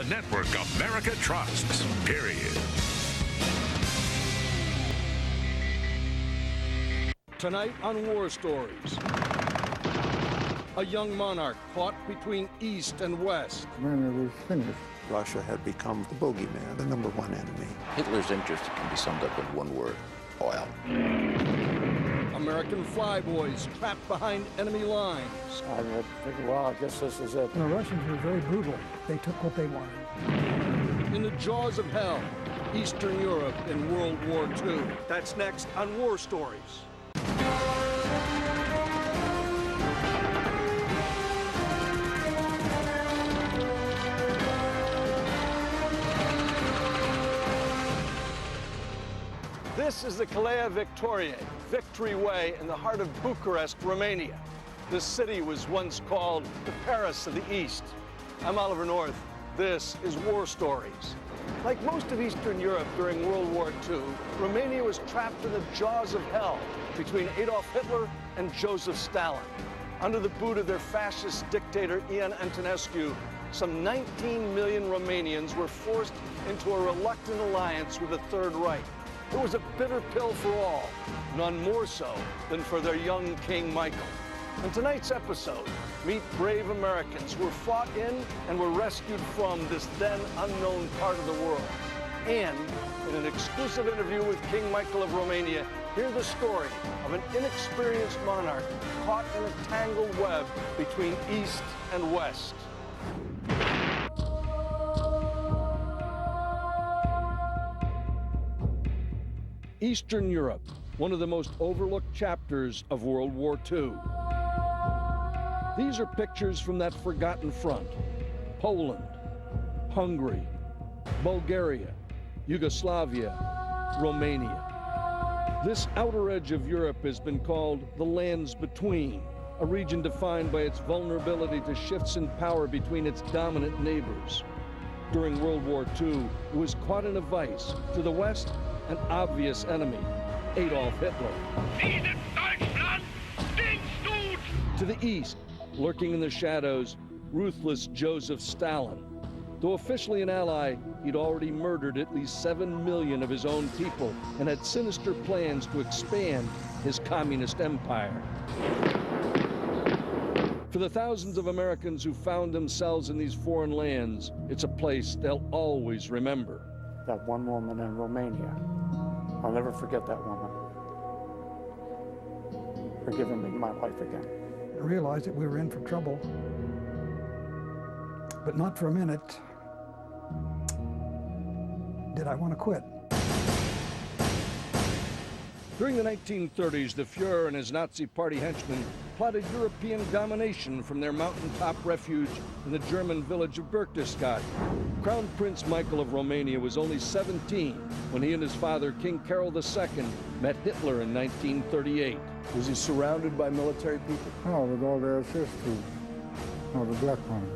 The network America trusts, period. Tonight on War Stories, a young monarch caught between East and West. When it was finished, Russia had become the bogeyman, the #1 enemy. Hitler's interest can be summed up in one word: oil. American flyboys trapped behind enemy lines. I figured, well, I guess this is it. The Russians were very brutal. They took what they wanted. In the jaws of hell, Eastern Europe in World War II. That's next on War Stories. This is the Calea Victoriei, Victory Way, in the heart of Bucharest, Romania. This city was once called the Paris of the East. I'm Oliver North. This is War Stories. Like most of Eastern Europe during World War II, Romania was trapped in the jaws of hell between Adolf Hitler and Joseph Stalin. Under the boot of their fascist dictator Ion Antonescu, some 19 million Romanians were forced into a reluctant alliance with the Third Reich. It was a bitter pill for all, none more so than for their young King Michael. In tonight's episode, meet brave Americans who were fought in and were rescued from this then unknown part of the world. And in an exclusive interview with King Michael of Romania, hear the story of an inexperienced monarch caught in a tangled web between East and West. Eastern Europe, one of the most overlooked chapters of World War II. These are pictures from that forgotten front. Poland, Hungary, Bulgaria, Yugoslavia, Romania. This outer edge of Europe has been called the lands between, a region defined by its vulnerability to shifts in power between its dominant neighbors. During World War II, it was caught in a vice. To the west, an obvious enemy, Adolf Hitler. To the east, lurking in the shadows, ruthless Joseph Stalin. Though officially an ally, he'd already murdered at least 7 million of his own people and had sinister plans to expand his communist empire. For the thousands of Americans who found themselves in these foreign lands, it's a place they'll always remember. That one woman in Romania, I'll never forget that woman for giving me my life again. I realized that we were in for trouble, but not for a minute did I want to quit. During the 1930s, the Fuhrer and his Nazi party henchmen plotted European domination from their mountaintop refuge in the German village of Berchtesgaden. Crown Prince Michael of Romania was only 17 when he and his father, King Ghearele II, met Hitler in 1938. Was he surrounded by military people? Oh, with all their sisters. Oh, the black one.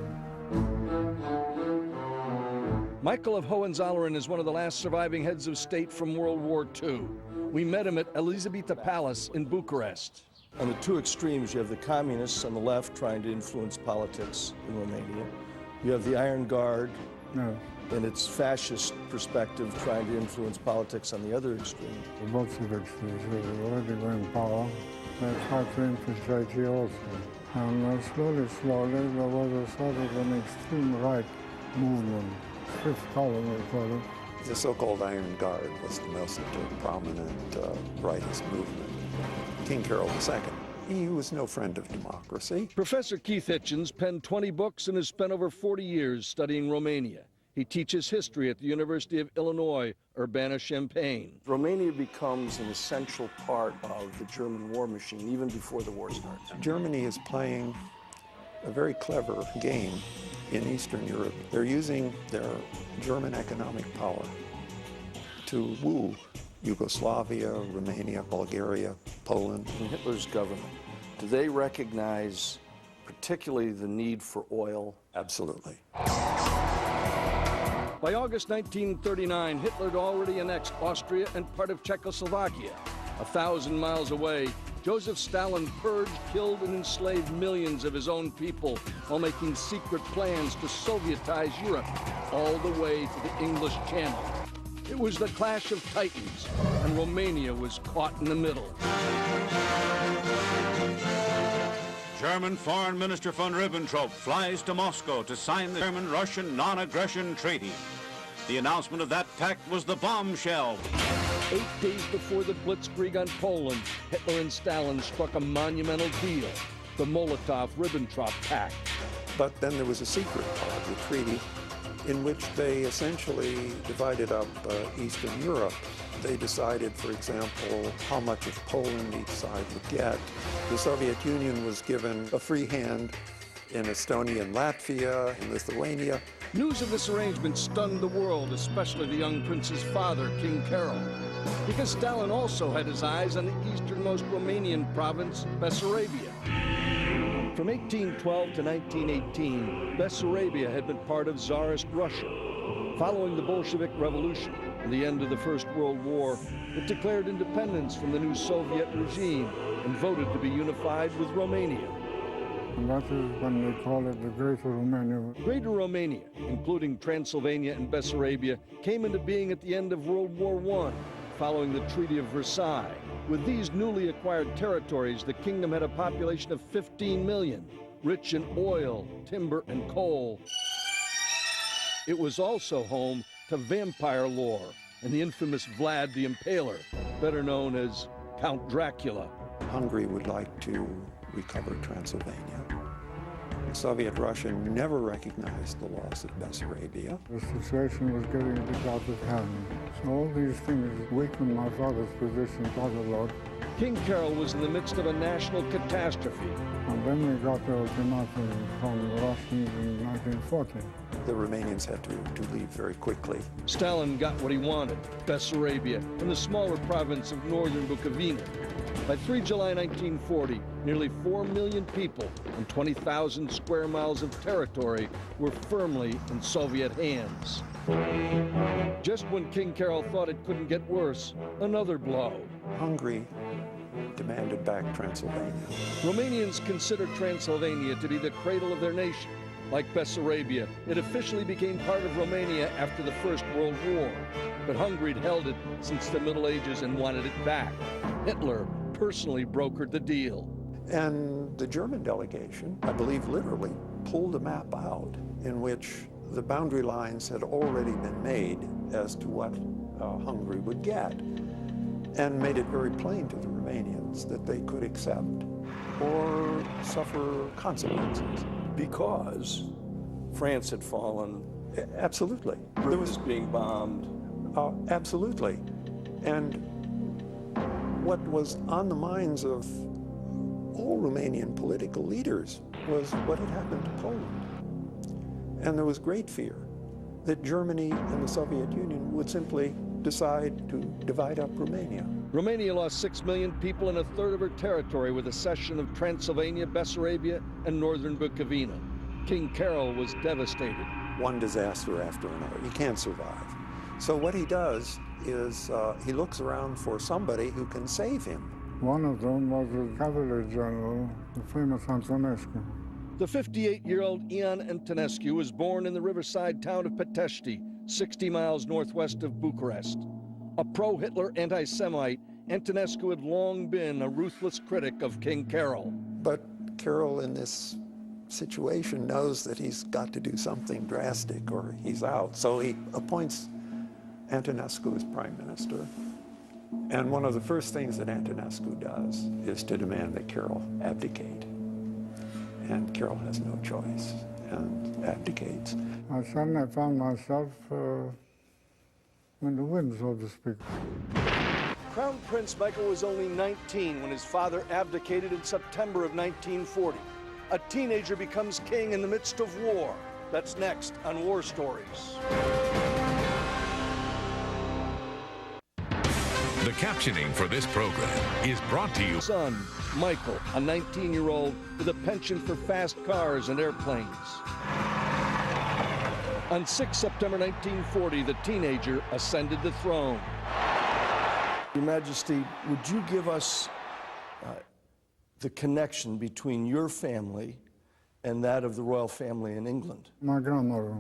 Michael of Hohenzollern is one of the last surviving heads of state from World War II. We met him at Elizabeta Palace in Bucharest. On the two extremes, you have the communists on the left trying to influence politics in Romania. You have the Iron Guard and its fascist perspective trying to influence politics on the other extreme. The Bolsheviks already were in power. That's hard to infiltrate here also. And slowly, there was a sort of an extreme right movement. Fifth column, we call it. The so-called Iron Guard was the most prominent rightist movement. King Ghearele II, he was no friend of democracy. Professor Keith Hitchens penned 20 books and has spent over 40 years studying Romania. He teaches history at the University of Illinois, Urbana-Champaign. Romania becomes an essential part of the German war machine, even before the war starts. Germany is playing a very clever game in Eastern Europe. They're using their German economic power to woo Yugoslavia, Romania, Bulgaria, Poland. In Hitler's government, do they recognize particularly the need for oil? Absolutely. By August 1939, Hitler had already annexed Austria and part of Czechoslovakia. 1,000 miles away, Joseph Stalin purged, killed, and enslaved millions of his own people while making secret plans to Sovietize Europe all the way to the English Channel. It was the clash of titans, and Romania was caught in the middle. German Foreign Minister von Ribbentrop flies to Moscow to sign the German-Russian non-aggression treaty. The announcement of that pact was the bombshell. 8 days before the Blitzkrieg on Poland, Hitler and Stalin struck a monumental deal, the Molotov-Ribbentrop Pact. But then there was a secret part of the treaty in which they essentially divided up Eastern Europe. They decided, for example, how much of Poland each side would get. The Soviet Union was given a free hand in Estonia and Latvia and Lithuania. News of this arrangement stunned the world, especially the young prince's father, King Carol, because Stalin also had his eyes on the easternmost Romanian province, Bessarabia. From 1812 to 1918, Bessarabia had been part of Tsarist Russia. Following the Bolshevik Revolution and the end of the First World War, it declared independence from the new Soviet regime and voted to be unified with Romania. And that is when they call it the Greater Romania. Greater Romania, including Transylvania and Bessarabia, came into being at the end of World War I, following the Treaty of Versailles. With these newly acquired territories, the kingdom had a population of 15 million, rich in oil, timber, and coal. It was also home to vampire lore and the infamous Vlad the Impaler, better known as Count Dracula. Hungary would like to recover Transylvania. Soviet Russia never recognized the loss of Bessarabia. The situation was getting a bit out of hand. So all these things weakened my father's position quite a lot. King Carol was in the midst of a national catastrophe. And then we got the ultimatum from the Russians in 1940. The Romanians had to leave very quickly. Stalin got what he wanted, Bessarabia and the smaller province of northern Bukovina. By 3 July 1940, nearly 4 million people and 20,000 square miles of territory were firmly in Soviet hands. Just when King Carol thought it couldn't get worse, another blow. Hungary demanded back Transylvania. Romanians considered Transylvania to be the cradle of their nation. Like Bessarabia, it officially became part of Romania after the First World War. But Hungary had held it since the Middle Ages and wanted it back. Hitler personally brokered the deal. And the German delegation, I believe literally, pulled a map out in which the boundary lines had already been made as to what Hungary would get, and made it very plain to the Romanians that they could accept or suffer consequences. Because France had fallen. Absolutely. Britain was being bombed. Absolutely. And what was on the minds of all Romanian political leaders was what had happened to Poland. And there was great fear that Germany and the Soviet Union would simply decide to divide up Romania. Romania lost 6 million people and a third of her territory with the cession of Transylvania, Bessarabia, and northern Bukovina. King Carol was devastated. One disaster after another. You can't survive. So what he does is he looks around for somebody who can save him. One of them was the cavalry general, the famous Antonescu. The 58-year-old Ion Antonescu was born in the riverside town of Petești, 60 miles northwest of Bucharest. A pro-Hitler anti-Semite, Antonescu had long been a ruthless critic of King Carol. But Carol, in this situation, knows that he's got to do something drastic or he's out. So he appoints Antonescu as prime minister. And one of the first things that Antonescu does is to demand that Carol abdicate. And Carol has no choice and abdicates. I suddenly found myself in the wind, so to speak. Crown Prince Michael was only 19 when his father abdicated in September of 1940. A teenager becomes king in the midst of war. That's next on War Stories. The captioning for this program is brought to you. Son, Michael, a 19-year-old with a penchant for fast cars and airplanes. On 6 September 1940, the teenager ascended the throne. Your Majesty, would you give us the connection between your family and that of the royal family in England? My grandmother.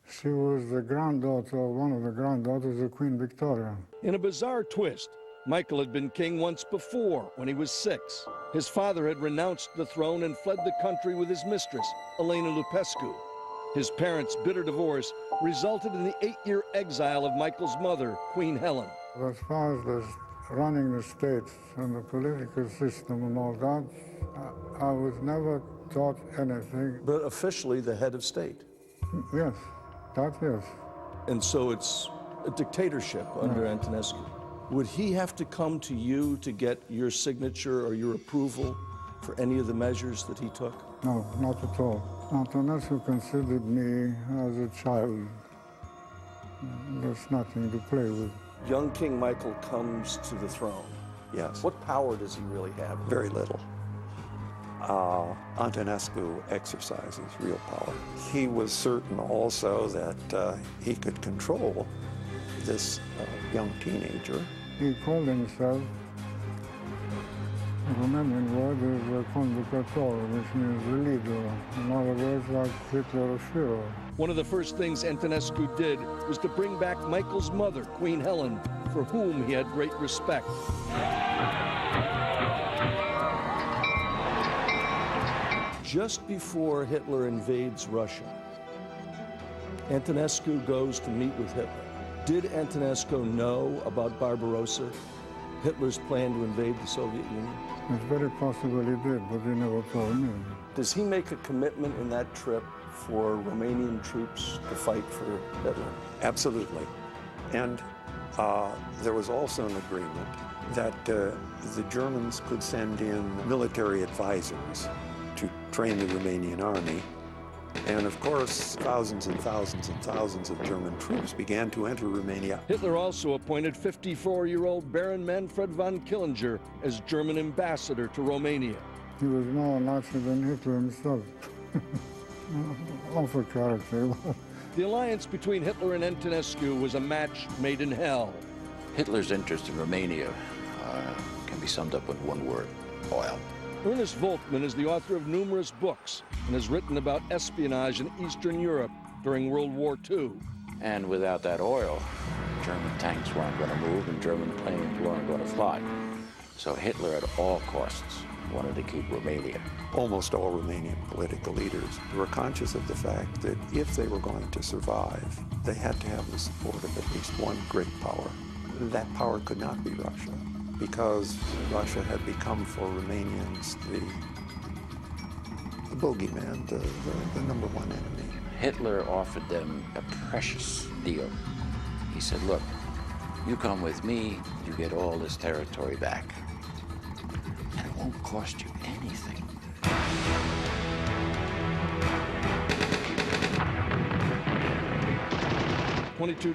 She was the granddaughter, one of the granddaughters of Queen Victoria. In a bizarre twist, Michael had been king once before when he was 6. His father had renounced the throne and fled the country with his mistress, Elena Lupescu. His parents' bitter divorce resulted in the 8-year exile of Michael's mother, Queen Helen. As far as the running the state and the political system and all that, I was never taught anything. But officially the head of state. Yes, that yes. And so it's a dictatorship under Antonescu. Would he have to come to you to get your signature or your approval for any of the measures that he took? No, not at all. Antonescu considered me as a child. There's nothing to play with. Young King Michael comes to the throne. Yes. What power does he really have? Very little. Antonescu exercises real power. He was certain also that he could control this young teenager. He called himself, the Romanian word is conducător, which means the leader. In other words, like Hitler or Führer. One of the first things Antonescu did was to bring back Michael's mother, Queen Helen, for whom he had great respect. Just before Hitler invades Russia, Antonescu goes to meet with Hitler. Did Antonescu know about Barbarossa, Hitler's plan to invade the Soviet Union? It's very possible he did, but he never told me. Does he make a commitment in that trip for Romanian troops to fight for Hitler? Absolutely. And there was also an agreement that the Germans could send in military advisors to train the Romanian army. And of course, thousands and thousands and thousands of German troops began to enter Romania. Hitler also appointed 54-year-old Baron Manfred von Killinger as German ambassador to Romania. He was more Nazi than Hitler himself. Awful character. The alliance between Hitler and Antonescu was a match made in hell. Hitler's interest in Romania can be summed up with one word: oil. Ernest Volkmann is the author of numerous books and has written about espionage in Eastern Europe during World War II. And without that oil, German tanks weren't going to move and German planes weren't going to fly. So Hitler, at all costs, wanted to keep Romania. Almost all Romanian political leaders were conscious of the fact that if they were going to survive, they had to have the support of at least one great power. That power could not be Russia, because Russia had become for Romanians the bogeyman, the number one enemy. Hitler offered them a precious deal. He said, look, you come with me, you get all this territory back. And it won't cost you anything.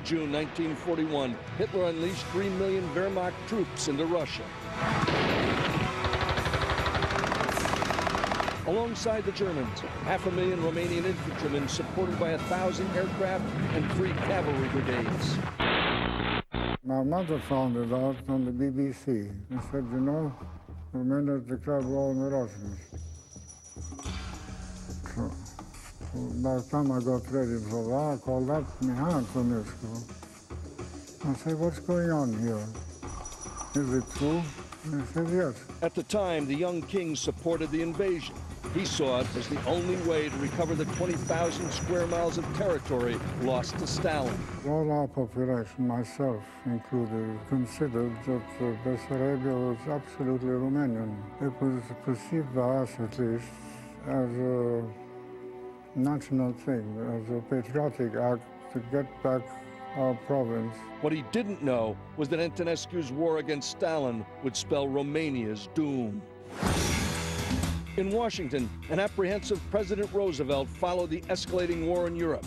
June 1941, Hitler unleashed 3 million Wehrmacht troops into Russia. Alongside the Germans, 500,000 Romanian infantrymen supported by 1,000 aircraft and 3 cavalry brigades. My mother found it out on the BBC. She said, you know, Romania declared war on the Russians. So, by the time I got ready for that, I called up Mihai Antonescu. I said, what's going on here? Is it true? And he said, yes. At the time, the young king supported the invasion. He saw it as the only way to recover the 20,000 square miles of territory lost to Stalin. All our population, myself included, considered that Bessarabia was absolutely Romanian. It was perceived by us, at least, as a national thing, as a patriotic act to get back our province. What he didn't know was that Antonescu's war against Stalin would spell Romania's doom. In Washington, an apprehensive President Roosevelt followed the escalating war in Europe.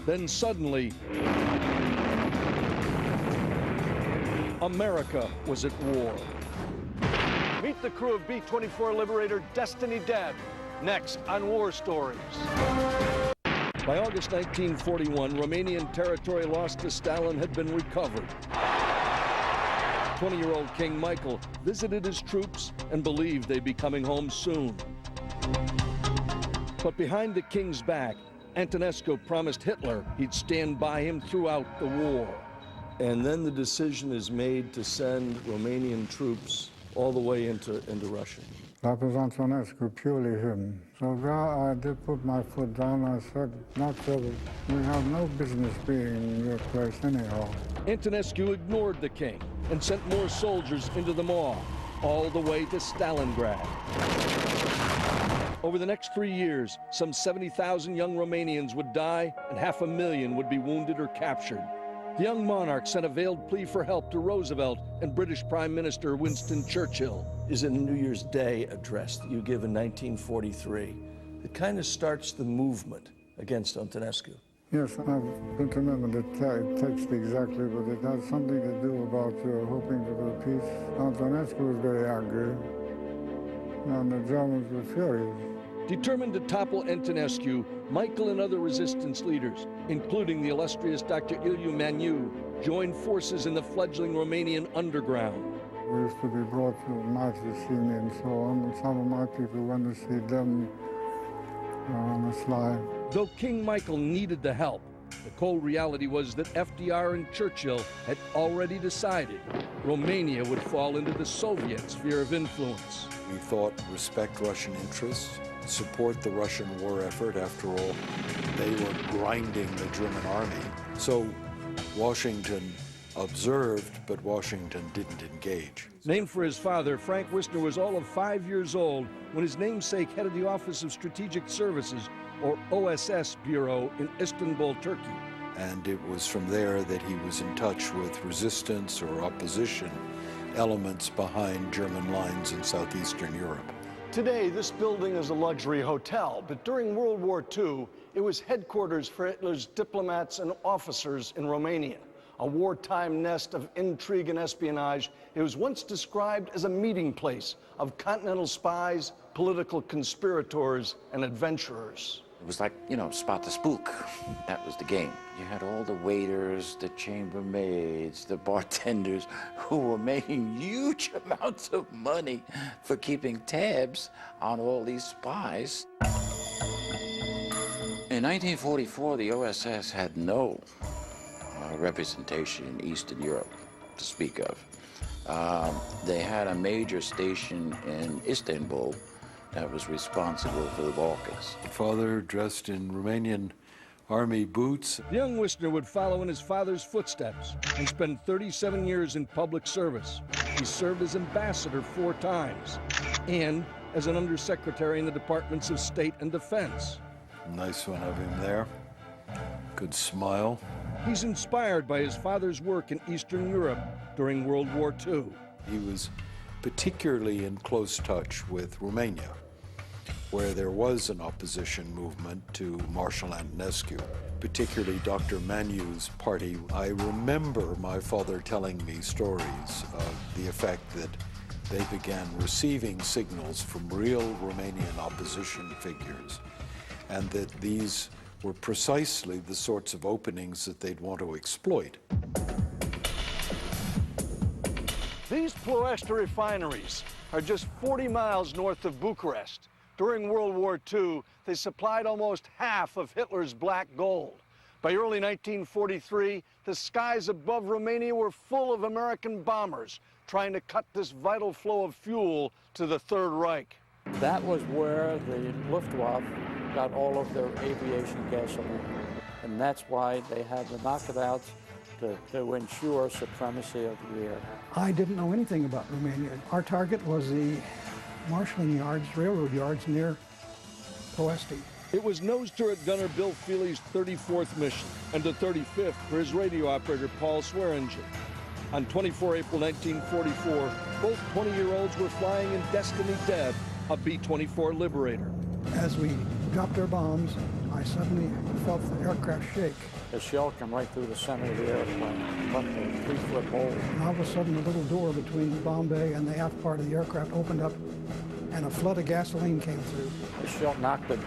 Then suddenly, America was at war. Meet the crew of B-24 Liberator Destiny Dead, next on War Stories. By August 1941, Romanian territory lost to Stalin had been recovered. 20-year-old King Michael visited his troops and believed they'd be coming home soon. But behind the king's back, Antonescu promised Hitler he'd stand by him throughout the war. And then the decision is made to send Romanian troops all the way into Russia. That was Antonescu, purely him. So there I did put my foot down. I said, not so. We have no business being in your place anyhow. Antonescu ignored the king and sent more soldiers into the Maw, all the way to Stalingrad. Over the next 3 years, some 70,000 young Romanians would die and 500,000 would be wounded or captured. The young monarch sent a veiled plea for help to Roosevelt and British Prime Minister Winston Churchill. Is in a New Year's Day address that you give in 1943. It kind of starts the movement against Antonescu. Yes, I don't remember the text exactly, but it had something to do about hoping to do peace. Antonescu was very angry, and the Germans were furious. Determined to topple Antonescu, Michael and other resistance leaders, including the illustrious Dr. Ilie Maniu, joined forces in the fledgling Romanian underground. We used to be brought to night to see me and so on, and some of my people went to see them on the sly. Though King Michael needed the help, the cold reality was that FDR and Churchill had already decided Romania would fall into the Soviet sphere of influence. We thought respect Russian interests, support the Russian war effort. After all, they were grinding the German army. So Washington observed, but Washington didn't engage. Named for his father, Frank Wisner was all of 5 years old when his namesake headed the Office of Strategic Services, or OSS Bureau, in Istanbul, Turkey. And it was from there that he was in touch with resistance or opposition elements behind German lines in southeastern Europe. Today, this building is a luxury hotel, but during World War II, it was headquarters for Hitler's diplomats and officers in Romania. A wartime nest of intrigue and espionage, it was once described as a meeting place of continental spies, political conspirators, and adventurers. It was like, you know, spot the spook. That was the game. You had all the waiters, the chambermaids, the bartenders who were making huge amounts of money for keeping tabs on all these spies. In 1944, the OSS had no representation in Eastern Europe to speak of. They had a major station in Istanbul that was responsible for the Balkans. Father dressed in Romanian army boots. Young Wisner would follow in his father's footsteps and spend 37 years in public service. He served as ambassador 4 times and as an undersecretary in the Departments of State and Defense. Nice one of him there. Good smile. He's inspired by his father's work in Eastern Europe during World War II. He was particularly in close touch with Romania, where there was an opposition movement to Marshal Antonescu, particularly Dr. Maniu's party. I remember my father telling me stories of the effect that they began receiving signals from real Romanian opposition figures, and that these were precisely the sorts of openings that they'd want to exploit. These Ploiești refineries are just 40 miles north of Bucharest. During World War II, they supplied almost half of Hitler's black gold. By early 1943, the skies above Romania were full of American bombers trying to cut this vital flow of fuel to the Third Reich. That was where the Luftwaffe got all of their aviation gasoline. And that's why they had the knockabouts to ensure supremacy of the air. I didn't know anything about Romania. Our target was the marshalling yards, railroad yards near Ploiești. It was nose turret gunner Bill Feely's 34th mission and the 35th for his radio operator Paul Swearingen. On 24 April 1944, both 20-year-olds were flying in Destiny Deb, a B-24 Liberator. As we dropped our bombs, I suddenly felt the aircraft shake. The shell came right through the center of the airplane, cut a 3-foot hole. And all of a sudden, a little door between the bomb bay and the aft part of the aircraft opened up, and a flood of gasoline came through. The shell knocked the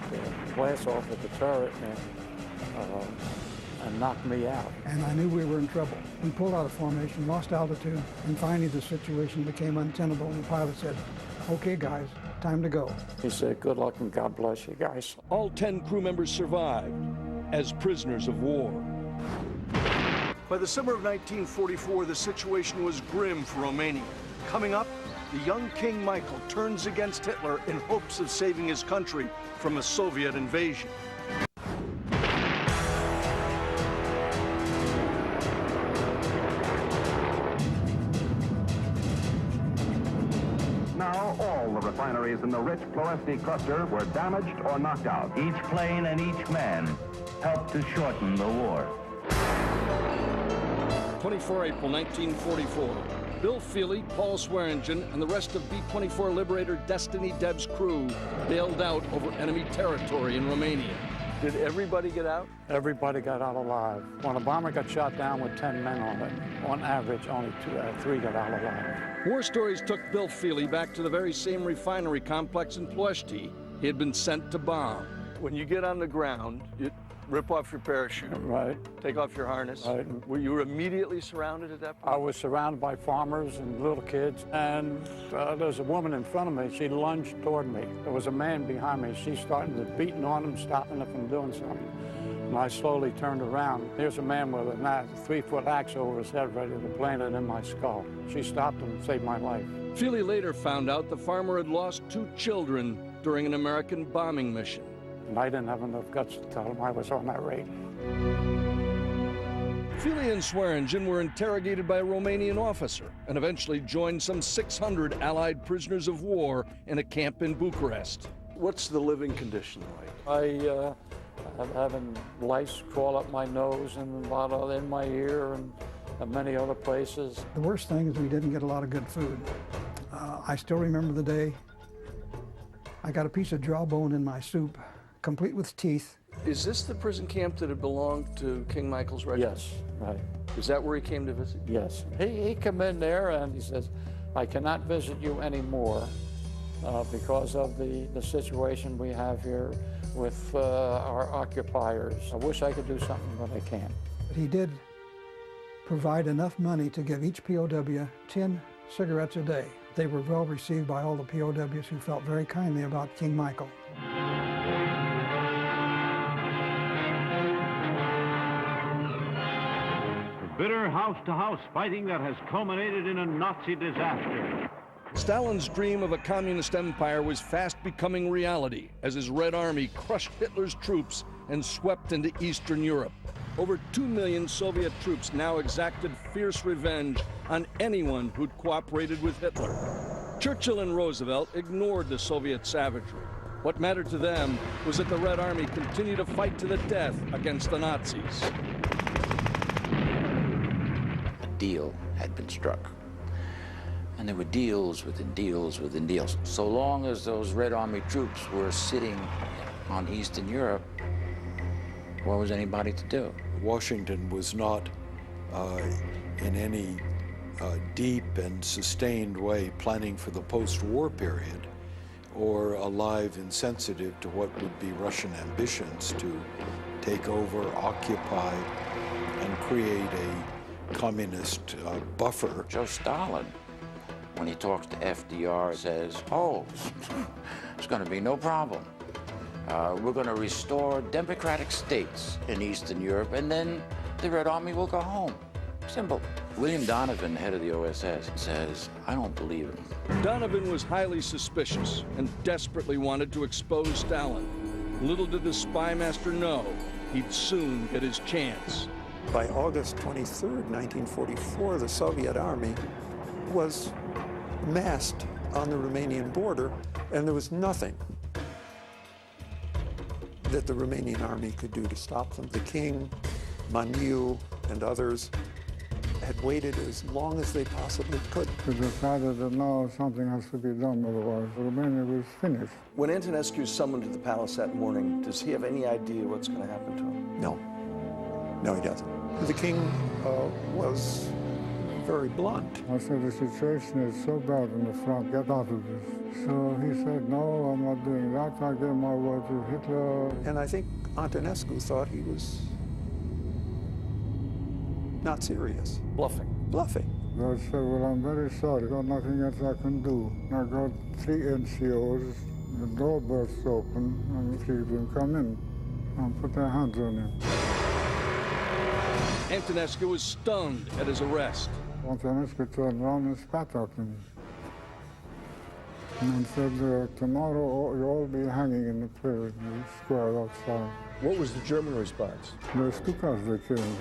glass off of the turret, and knocked me out. And I knew we were in trouble. We pulled out of formation, lost altitude, and finally the situation became untenable, and the pilot said, "Okay, guys, time to go." He said, "Good luck and God bless you guys." All 10 crew members survived as prisoners of war. By the summer of 1944, the situation was grim for Romania. Coming up, the young King Michael turns against Hitler in hopes of saving his country from a Soviet invasion. Now all the refineries in the rich Ploesti cluster were damaged or knocked out. Each plane and each man helped to shorten the war. 24 April 1944. Bill Feely, Paul Swearingen, and the rest of B-24 Liberator Destiny Deb's crew bailed out over enemy territory in Romania. Did everybody get out? Everybody got out alive. When a bomber got shot down with 10 men on it, on average, only 3 got out alive. War Stories took Bill Feely back to the very same refinery complex in Ploesti he had been sent to bomb. When you get on the ground, you rip off your parachute. Right. Take off your harness. Right. Were you immediately surrounded at that point? I was surrounded by farmers and little kids, and there's a woman in front of me. She lunged toward me. There was a man behind me. She started beating on him, stopping him from doing something. And I slowly turned around. Here's a man with a 3-foot axe over his head, ready to plant it in my skull. She stopped him and saved my life. Feely later found out the farmer had lost 2 children during an American bombing mission. And I didn't have enough guts to tell him I was on that raid. Feely and Swearingen were interrogated by a Romanian officer and eventually joined some 600 Allied prisoners of war in a camp in Bucharest. What's the living condition like? I'm having lice crawl up my nose and a lot of in my ear and many other places. The worst thing is we didn't get a lot of good food. I still remember the day I got a piece of jawbone in my soup, complete with teeth. Is this the prison camp that had belonged to King Michael's regiment? Yes, right. Is that where he came to visit? Yes. He came in there and he says, "I cannot visit you anymore because of the situation we have here with our occupiers. I wish I could do something, but I can't." But he did provide enough money to give each POW 10 cigarettes a day. They were well received by all the POWs who felt very kindly about King Michael. Bitter house-to-house fighting that has culminated in a Nazi disaster. Stalin's dream of a communist empire was fast becoming reality as his Red Army crushed Hitler's troops and swept into Eastern Europe. Over 2 million Soviet troops now exacted fierce revenge on anyone who'd cooperated with Hitler. Churchill and Roosevelt ignored the Soviet savagery. What mattered to them was that the Red Army continued to fight to the death against the Nazis. A deal had been struck. And there were deals within deals within deals. So long as those Red Army troops were sitting on Eastern Europe, what was anybody to do? Washington was not in any deep and sustained way planning for the post-war period or alive and sensitive to what would be Russian ambitions to take over, occupy, and create a communist buffer. Joe Stalin, when he talks to FDR, says, "Oh, it's going to be no problem. We're going to restore democratic states in Eastern Europe, and then the Red Army will go home." Simple. William Donovan, head of the OSS, says, "I don't believe him." Donovan was highly suspicious and desperately wanted to expose Stalin. Little did the spy master know he'd soon get his chance. By August 23rd, 1944, the Soviet army was massed on the Romanian border, and there was nothing that the Romanian army could do to stop them. The king, Maniu, and others had waited as long as they possibly could. We decided that now something has to be done, otherwise Romania was finished. When Antonescu is summoned to the palace that morning, does he have any idea what's going to happen to him? No. No, he doesn't. The king was very blunt. I said, the situation is so bad in the front, get out of this. So he said, no, I'm not doing that. I gave my word to Hitler. And I think Antonescu thought he was not serious. Bluffing. Bluffing. They said, well, I'm very sorry, got nothing else I can do. I got 3 NCOs, the door burst open, and 3 of them come in and put their hands on him. Antonescu was stunned at his arrest. Antonescu turned around and spat at me. And said, tomorrow you'll all be hanging in the square outside. What was the German response? They took us, they came.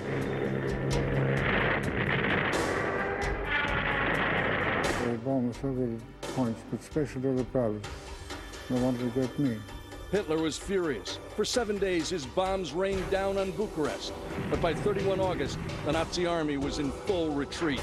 They bombed several points, but especially the palace. They wanted to get me. Hitler was furious. For 7 days, his bombs rained down on Bucharest. But by 31 August, the Nazi army was in full retreat.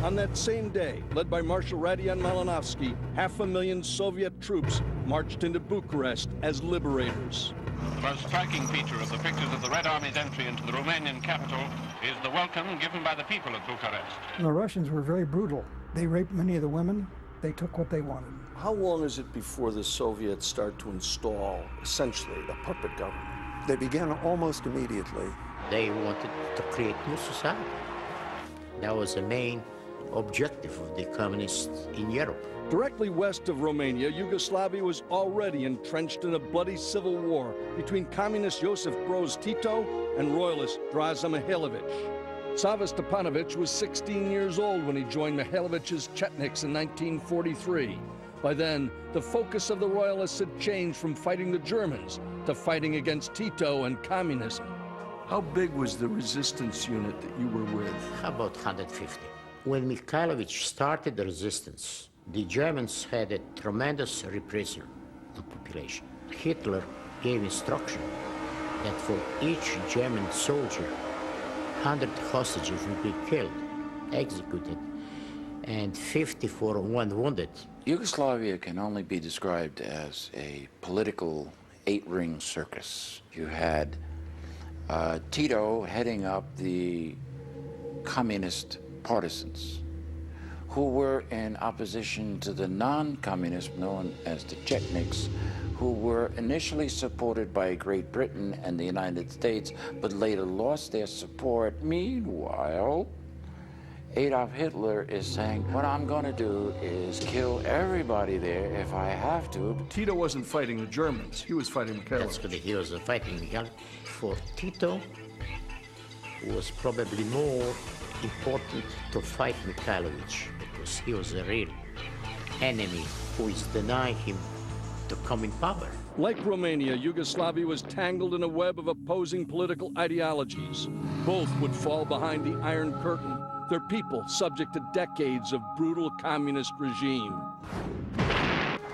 On that same day, led by Marshal Radion Malinovsky, 500,000 Soviet troops marched into Bucharest as liberators. The most striking feature of the pictures of the Red Army's entry into the Romanian capital is the welcome given by the people of Bucharest. And the Russians were very brutal. They raped many of the women. They took what they wanted. How long is it before the Soviets start to install, essentially, a puppet government? They began almost immediately. They wanted to create new society. That was the main objective of the communists in Europe. Directly west of Romania, Yugoslavia was already entrenched in a bloody civil war between communist Josip Broz Tito and royalist Draza Mihailovic. Sava Stepanovic was 16 years old when he joined Mihailovic's Chetniks in 1943. By then, the focus of the royalists had changed from fighting the Germans to fighting against Tito and communism. How big was the resistance unit that you were with? About 150. When Mihailovich started the resistance, the Germans had a tremendous repression of the population. Hitler gave instruction that for each German soldier, 100 hostages would be killed, executed, and 54 wounded. Yugoslavia can only be described as a political 8-ring circus. You had Tito heading up the communist partisans who were in opposition to the non-communists known as the Chetniks, who were initially supported by Great Britain and the United States, but later lost their support. Meanwhile, Adolf Hitler is saying, what I'm going to do is kill everybody there if I have to. Tito wasn't fighting the Germans. He was fighting Mihailovich. That's good. He was fighting Mihailovich. For Tito, it was probably more important to fight Mihailovich because he was a real enemy who is denying him to come in power. Like Romania, Yugoslavia was tangled in a web of opposing political ideologies. Both would fall behind the Iron Curtain, their people subject to decades of brutal communist regime.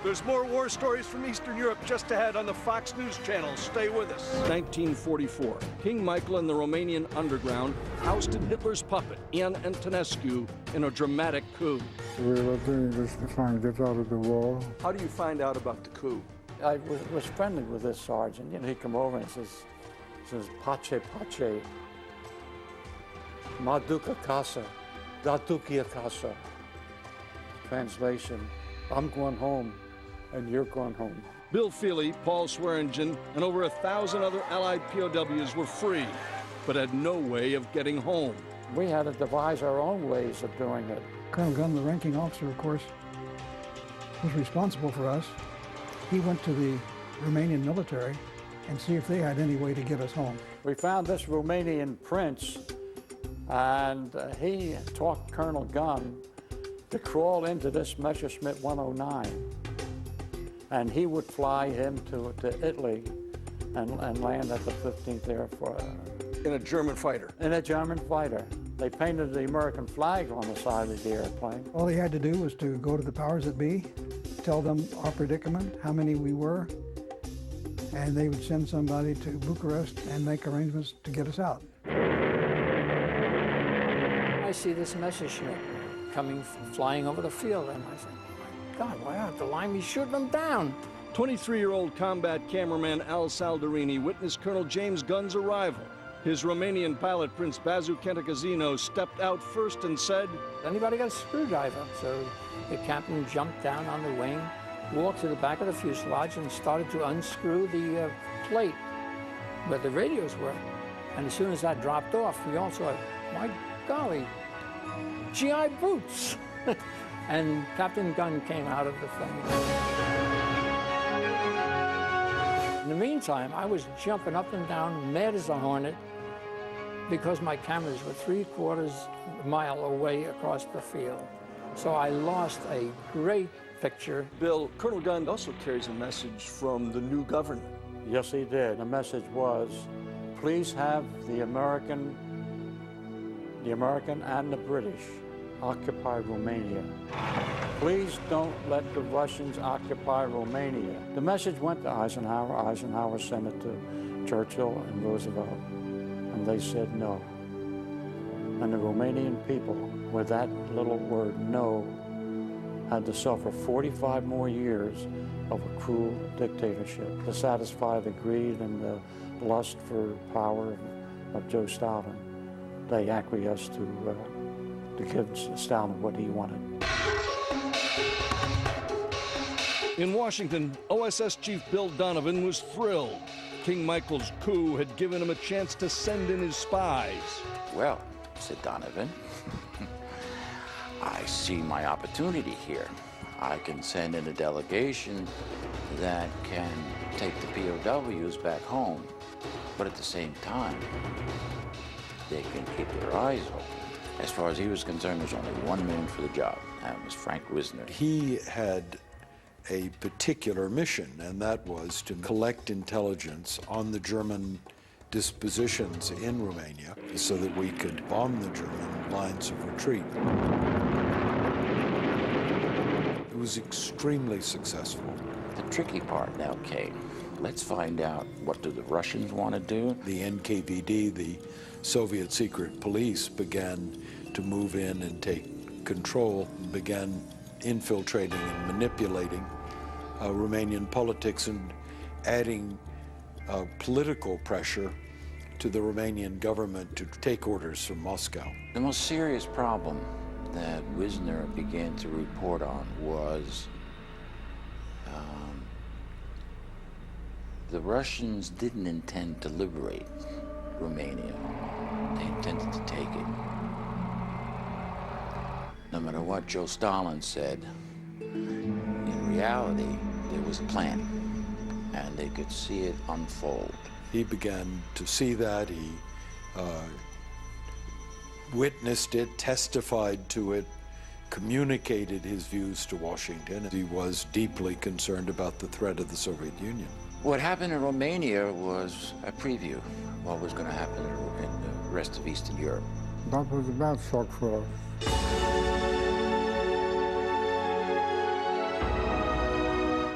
There's more war stories from Eastern Europe just ahead on the Fox News Channel. Stay with us. 1944. King Michael and the Romanian underground ousted Hitler's puppet, Ion Antonescu, in a dramatic coup. We were doing this to try and get out of the war. How do you find out about the coup? I was friendly with this sergeant. You know, he'd come over and says, Pace, Pace, Maduka Casa, Datukia Casa. Translation, I'm going home and you're going home. Bill Feely, Paul Swearingen, and over 1,000 other Allied POWs were free, but had no way of getting home. We had to devise our own ways of doing it. Colonel Gunn, the ranking officer, of course, was responsible for us. He went to the Romanian military and see if they had any way to get us home. We found this Romanian prince, and he taught Colonel Gunn to crawl into this Messerschmitt 109. And he would fly him to Italy and land at the 15th Air Force. In a German fighter? In a German fighter. They painted the American flag on the side of the airplane. All he had to do was to go to the powers that be, tell them our predicament, how many we were, and they would send somebody to Bucharest and make arrangements to get us out. I see this Messerschmitt flying over the field, and I said, God, why aren't the linemen shooting them down? 23-year-old combat cameraman Al Saldarini witnessed Colonel James Gunn's arrival. His Romanian pilot, Prince Bazu Cantacuzino, stepped out first and said, Anybody got a screwdriver? So the captain jumped down on the wing, walked to the back of the fuselage and started to unscrew the plate where the radios were. And as soon as that dropped off, we all saw, why golly, GI boots. And Captain Gunn came out of the thing. In the meantime, I was jumping up and down, mad as a hornet, because my cameras were 3/4 mile away across the field. So I lost a great picture. Bill, Colonel Gunn also carries a message from the new government. Yes, he did. The message was, please have the American and the British occupy Romania. Please don't let the Russians occupy Romania. The message went to Eisenhower. Eisenhower sent it to Churchill and Roosevelt, and they said no. And the Romanian people, with that little word no, had to suffer 45 more years of a cruel dictatorship to satisfy the greed and the lust for power of Joe Stalin. They acquiesced to give Stalin what he wanted. In Washington, OSS Chief Bill Donovan was thrilled. King Michael's coup had given him a chance to send in his spies. Well, said Donovan, I see my opportunity here. I can send in a delegation that can take the POWs back home, but at the same time, they can keep their eyes open. As far as he was concerned, there's only one man for the job, and it was Frank Wisner. He had a particular mission, and that was to collect intelligence on the German dispositions in Romania so that we could bomb the German lines of retreat. It was extremely successful. The tricky part now came. Let's find out, what do the Russians want to do? The NKVD, the Soviet secret police, began to move in and take control, began infiltrating and manipulating Romanian politics and adding political pressure to the Romanian government to take orders from Moscow. The most serious problem that Wisner began to report on was the Russians didn't intend to liberate Romania. They intended to take it. No matter what Joe Stalin said, in reality, there was a plan, and they could see it unfold. He began to see that. He witnessed it, testified to it, communicated his views to Washington. He was deeply concerned about the threat of the Soviet Union. What happened in Romania was a preview of what was going to happen in the rest of Eastern Europe. That was a bad shock for us.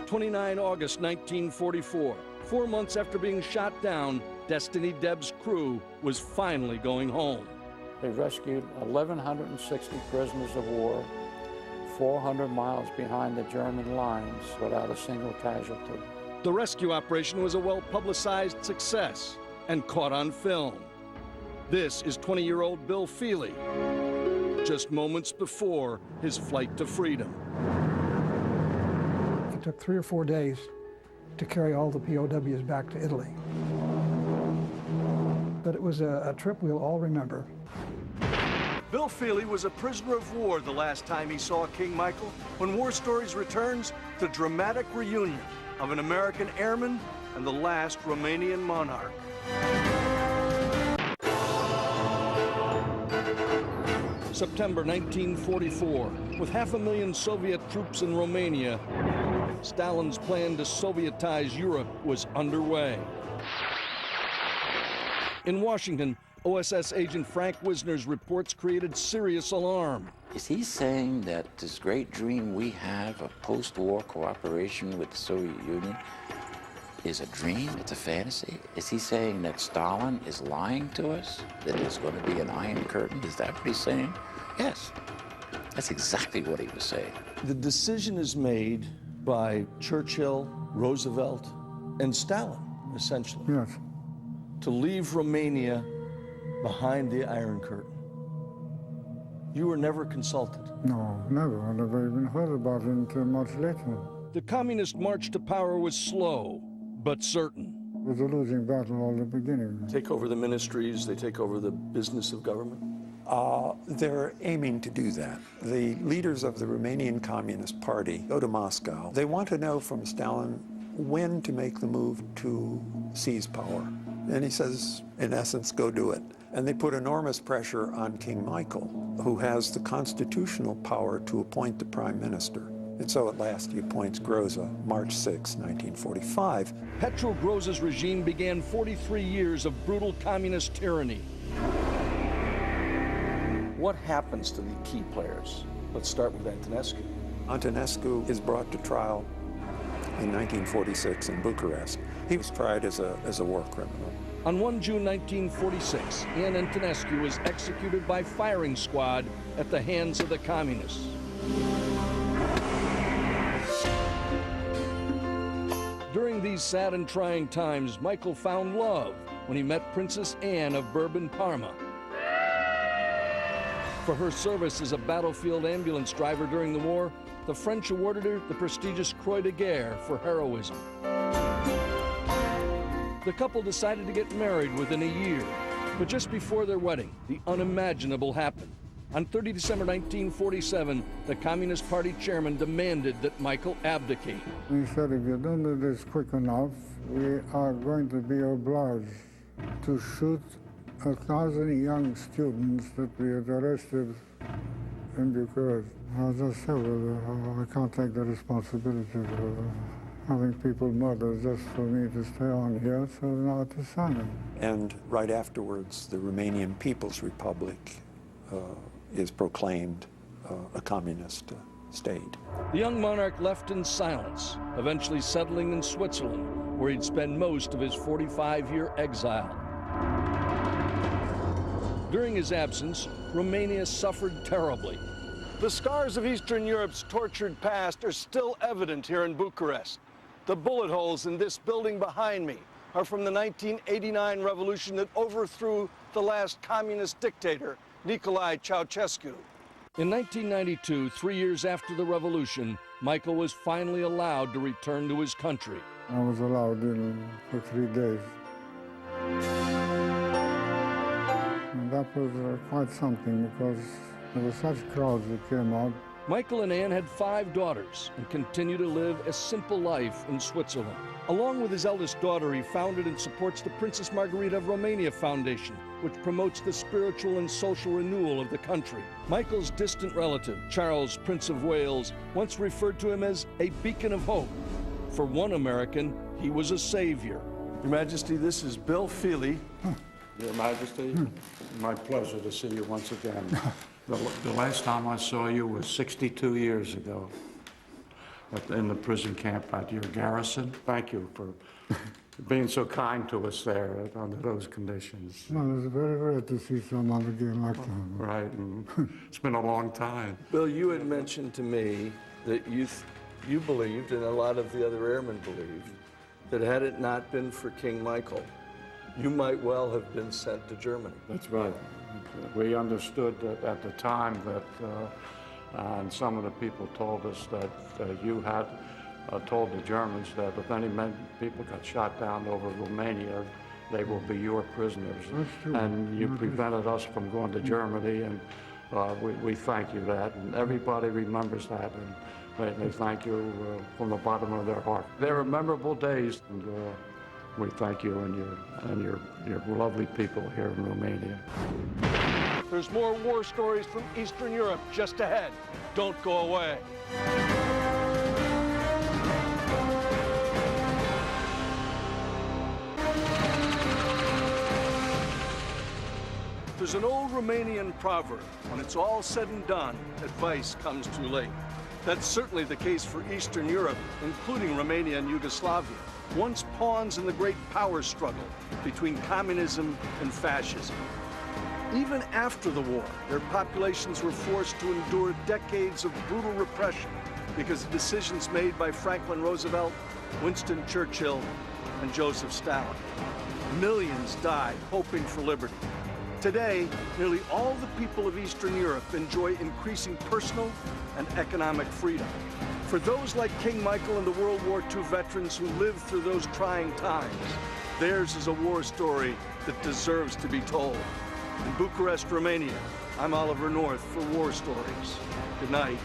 29 August 1944. 4 months after being shot down, Destiny Deb's crew was finally going home. They rescued 1,160 prisoners of war, 400 miles behind the German lines without a single casualty. The rescue operation was a well-publicized success and caught on film. This is 20-year-old Bill Feely, just moments before his flight to freedom. It took 3 or 4 days to carry all the POWs back to Italy. But it was a trip we'll all remember. Bill Feely was a prisoner of war the last time he saw King Michael. When War Stories returns, the dramatic reunion of an American airman and the last Romanian monarch. September 1944. With 500,000 Soviet troops in Romania, Stalin's plan to Sovietize Europe was underway. In Washington, OSS agent Frank Wisner's reports created serious alarm. Is he saying that this great dream we have of post-war cooperation with the Soviet Union is a dream, it's a fantasy? Is he saying that Stalin is lying to us, that there's going to be an Iron Curtain? Is that what he's saying? Yes, that's exactly what he was saying. The decision is made by Churchill, Roosevelt, and Stalin, essentially. Yes. To leave Romania behind the Iron Curtain. You were never consulted. No, never. I never even heard about it until much later. The communist march to power was slow, but certain. It was a losing battle all the beginning. Take over the ministries, they take over the business of government. They're aiming to do that. The leaders of the Romanian Communist Party go to Moscow. They want to know from Stalin when to make the move to seize power. And he says, in essence, go do it. And they put enormous pressure on King Michael, who has the constitutional power to appoint the prime minister. And so at last he appoints Groza, March 6, 1945. Petro Groza's regime began 43 years of brutal communist tyranny. What happens to the key players? Let's start with Antonescu. Antonescu is brought to trial in 1946 in Bucharest. He was tried as a war criminal. On 1 June 1946, Ian Antonescu was executed by firing squad at the hands of the communists. During these sad and trying times, Michael found love when he met Princess Anne of Bourbon-Parma. For her service as a battlefield ambulance driver during the war, the French awarded her the prestigious Croix de Guerre for heroism. The couple decided to get married within a year, but just before their wedding, the unimaginable happened. On 30 December 1947, the Communist Party chairman demanded that Michael abdicate. He said, if you don't do this quick enough, we are going to be obliged to shoot 1,000 young students that we had arrested in Bucharest. I just said, well, I can't take the responsibility for having people murdered just for me to stay on here, so now to sign it. And right afterwards, the Romanian People's Republic is proclaimed a communist state. The young monarch left in silence, eventually settling in Switzerland, where he'd spend most of his 45-year exile. During his absence, Romania suffered terribly. The scars of Eastern Europe's tortured past are still evident here in Bucharest. The bullet holes in this building behind me are from the 1989 revolution that overthrew the last communist dictator, Nicolae Ceausescu. In 1992, 3 years after the revolution, Michael was finally allowed to return to his country. I was allowed in for 3 days. And that was quite something because there were such crowds that came out. Michael and Anne had 5 daughters and continue to live a simple life in Switzerland. Along with his eldest daughter, he founded and supports the Princess Margarita of Romania Foundation, which promotes the spiritual and social renewal of the country. Michael's distant relative, Charles, Prince of Wales, once referred to him as a beacon of hope. For one American, he was a savior. Your Majesty, this is Bill Feely. Your Majesty, my pleasure to see you once again. The last time I saw you was 62 years ago in the prison camp at your garrison. Thank you for being so kind to us there under those conditions. Well, it's very rare to see someone again like that. Right, and it's been a long time. Bill, you had mentioned to me that you believed, and a lot of the other airmen believed, that had it not been for King Michael, you might well have been sent to Germany. That's right. We understood that at the time that, and some of the people told us that you had told the Germans that if any people got shot down over Romania, they will be your prisoners. That's true. And you prevented us from going to Germany, and we thank you that. And everybody remembers that, and they thank you from the bottom of their heart. They were memorable days, and we thank you and your lovely people here in Romania. There's more war stories from Eastern Europe just ahead. Don't go away. There's an old Romanian proverb, when it's all said and done, advice comes too late. That's certainly the case for Eastern Europe, including Romania and Yugoslavia, once pawns in the great power struggle between communism and fascism. Even after the war, their populations were forced to endure decades of brutal repression because of decisions made by Franklin Roosevelt, Winston Churchill, and Joseph Stalin. Millions died hoping for liberty. Today, nearly all the people of Eastern Europe enjoy increasing personal and economic freedom. For those like King Michael and the World War II veterans who lived through those trying times, theirs is a war story that deserves to be told. In Bucharest, Romania, I'm Oliver North for War Stories. Good night.